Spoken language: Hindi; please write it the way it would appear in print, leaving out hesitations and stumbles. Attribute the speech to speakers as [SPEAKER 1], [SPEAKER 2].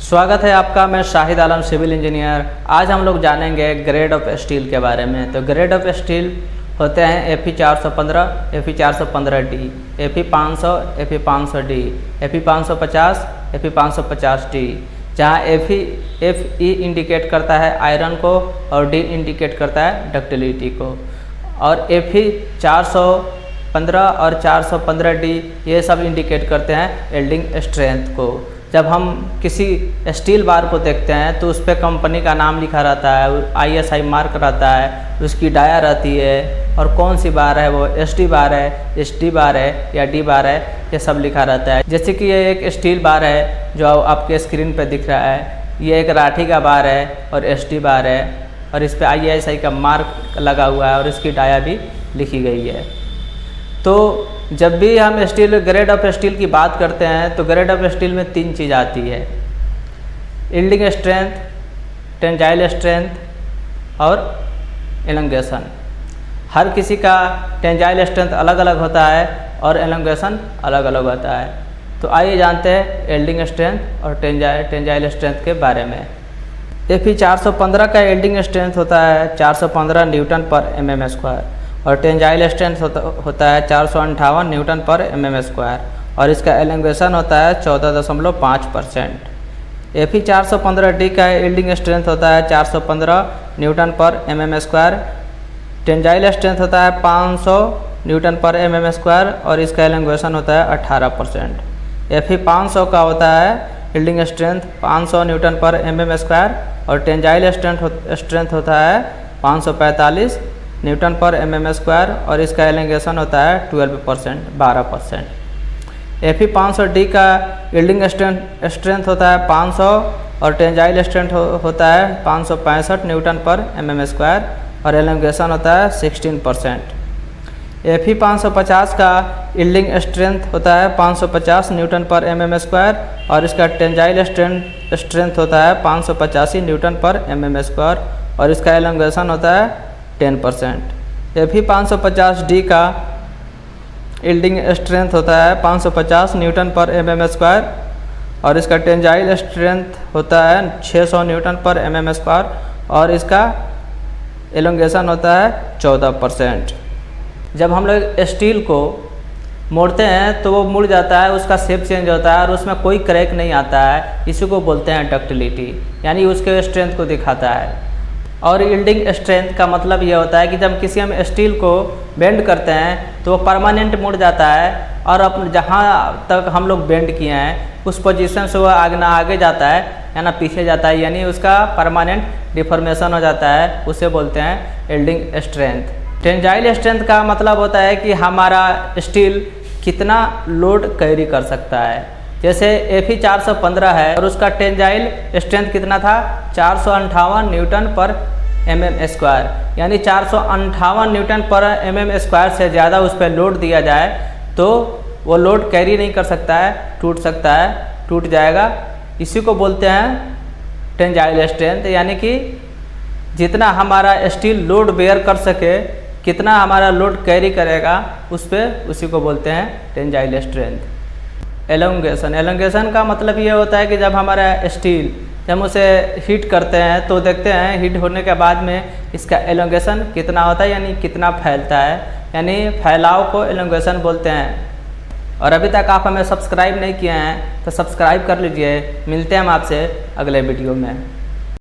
[SPEAKER 1] स्वागत है आपका। मैं शाहिद आलम, सिविल इंजीनियर। आज हम लोग जानेंगे ग्रेड ऑफ स्टील के बारे में। तो ग्रेड ऑफ स्टील होते हैं Fe 415, Fe 415D, Fe 500, Fe 500D, Fe 550, Fe 550D। जहाँ Fe इंडिकेट करता है आयरन को और D इंडिकेट करता है डक्टिलिटी को। और Fe 415 और 415D ये सब इंडिकेट करते हैं वेल्डिंग स्ट्रेंथ को। जब हम किसी स्टील बार को देखते हैं तो उस पर कंपनी का नाम लिखा रहता है, ISI मार्क रहता है, उसकी डाया रहती है और कौन सी बार है, वो SD बार है, SD बार है या D बार है, ये सब लिखा रहता है। जैसे कि ये एक स्टील बार है जो आपके स्क्रीन पे दिख रहा है, ये एक राठी का बार है और SD बार है और इस पर ISI का मार्क लगा हुआ है और इसकी डाया भी लिखी गई है। तो जब भी हम स्टील ग्रेड ऑफ स्टील की बात करते हैं तो ग्रेड ऑफ स्टील में 3 चीज़ आती है: यील्डिंग स्ट्रेंथ, टेंजाइल स्ट्रेंथ और एलोंगेशन। हर किसी का टेंजाइल स्ट्रेंथ अलग अलग होता है और एलोंगेशन अलग अलग होता है। तो आइए जानते हैं यील्डिंग स्ट्रेंथ और टेंजाइल स्ट्रेंथ के बारे में। Fe 415 का यील्डिंग स्ट्रेंथ होता है 415 न्यूटन पर mm² और टेंजाइल स्ट्रेंथ होता है 458 न्यूटन पर mm² और इसका एलोंगेशन होता है 14.5%। Fe 415D का यील्डिंग स्ट्रेंथ होता है 415 न्यूटन पर mm², टेंजाइल स्ट्रेंथ होता है 500 न्यूटन पर mm² और इसका एलोंगेशन होता है 18%। Fe 500 का होता है यील्डिंग स्ट्रेंथ 500 न्यूटन पर mm² और टेंजाइल स्ट्रेंथ होता है 545 न्यूटन पर mm² और इसका एलोंगेशन होता है 12%। Fe 500D का यील्डिंग स्ट्रेंथ होता है 500 और टेंजाइल स्ट्रेंथ होता है 565 न्यूटन पर mm² और एलोंगेशन होता है 16%। Fe 550 का यील्डिंग स्ट्रेंथ होता है 550 न्यूटन पर mm² और इसका टेंजाइल स्ट्रेंथ होता है 585 न्यूटन पर mm² और इसका एलोंगेशन होता है 10%। Fe 550D का यील्डिंग स्ट्रेंथ होता है 550 न्यूटन पर mm² और इसका टेंजाइल स्ट्रेंथ होता है 600 न्यूटन पर mm² और इसका एलोंगेशन होता है 14%। जब हम लोग स्टील को मोड़ते हैं तो वो मुड़ जाता है, उसका शेप चेंज होता है और उसमें कोई क्रैक नहीं आता है। इसी को बोलते हैं डक्टिलिटी, यानी उसके स्ट्रेंथ को दिखाता है। और यील्डिंग स्ट्रेंथ का मतलब ये होता है कि जब किसी हम स्टील को बेंड करते हैं तो वो परमानेंट मुड़ जाता है और अब जहाँ तक हम लोग बेंड किए हैं उस पोजीशन से वो आगे जाता है या ना पीछे जाता है, यानी उसका परमानेंट डिफॉर्मेशन हो जाता है। उसे बोलते हैं यील्डिंग स्ट्रेंथ। टेंजाइल स्ट्रेंथ का मतलब होता है कि हमारा स्टील कितना लोड कैरी कर सकता है। जैसे Fe 415 है और उसका टेंजाइल स्ट्रेंथ कितना था 458 न्यूटन पर mm², यानी 458 न्यूटन पर mm² से ज़्यादा उस पर लोड दिया जाए तो वो लोड कैरी नहीं कर सकता है, टूट सकता है, टूट जाएगा। इसी को बोलते हैं टेंजाइल स्ट्रेंथ, यानी कि जितना हमारा स्टील लोड बेयर कर सके, कितना हमारा लोड कैरी करेगा उसी को बोलते हैं टेंजाइल स्ट्रेंथ। एलोंगेशन का मतलब ये होता है कि जब हमारा स्टील जब उसे हीट करते हैं तो देखते हैं हीट होने के बाद में इसका एलोंगेशन कितना होता है, यानी कितना फैलता है, यानी फैलाव को एलोंगेशन बोलते हैं। और अभी तक आप हमें सब्सक्राइब नहीं किए हैं तो सब्सक्राइब कर लीजिए। मिलते हैं हम आपसे अगले वीडियो में।